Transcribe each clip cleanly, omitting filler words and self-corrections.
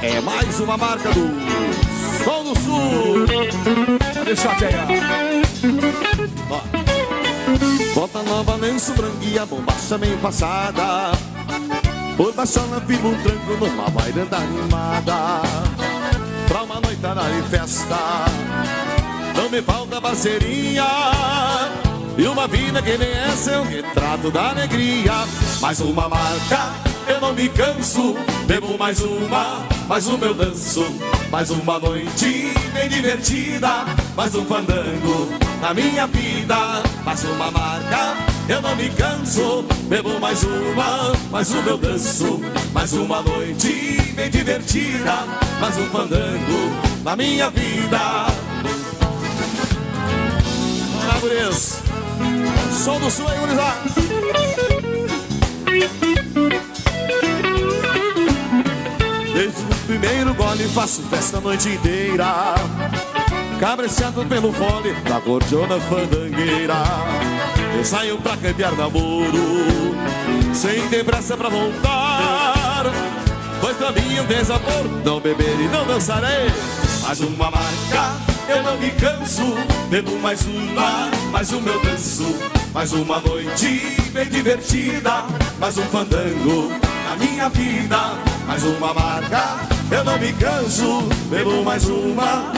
É mais uma marca do Som do Sul. Cadê o shot aí, ó? Bota nova, lenço branquinha, bombacha meio passada. Por baixona firma um tranco numa bailanta animada. Pra uma noitada e festa não me falta parceria. E uma vida que nem essa é um retrato da alegria. Mais uma marca, eu não me canso. Bebo mais uma eu danço. Mais uma noite bem divertida. Mais um fandango na minha vida. Mais uma marca, eu não me canso. Bebo mais uma eu danço. Mais uma noite bem divertida. Mais um fandango na minha vida. Olá, guris. Som do Sul aí, gurizada. Desde o primeiro gole faço festa a noite inteira, cabreciado pelo fole da cordiona fandangueira. Eu saio pra cambiar namoro, sem ter pressa pra voltar, pois pra mim é um desamor não beber e não dançarei. Mais uma marca, eu não me canso. Bebo mais uma eu danço. Mais uma noite bem divertida. Mais um fandango na minha vida. Mais uma marca, eu não me canso. Bebo mais uma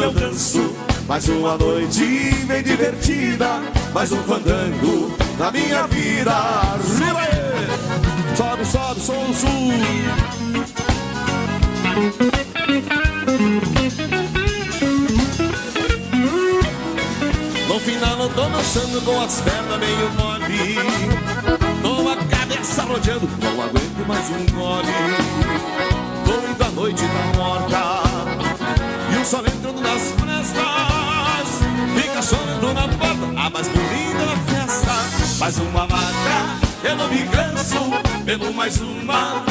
eu danço. Mais uma noite bem divertida. Mais um fandango na minha vida. Sobe, sobe, Som do Sul. No final eu tô dançando com as pernas meio mole, com a cabeça rodeando, não aguento mais um gole. Quando a noite tá morta e o sol entrando nas prestas, fica chorando na porta a mais bonita da festa. Mais uma marca, eu não me canso. Bebo mais uma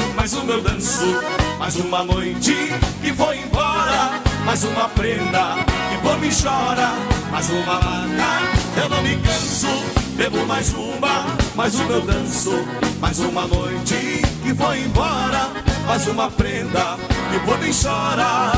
eu danço. Mais uma noite que foi embora. Mais uma prenda que por mim chora. Mais uma marca, eu não me canso. Bebo mais uma eu danço. Mais uma noite que foi embora. Mais uma prenda que por mim chora.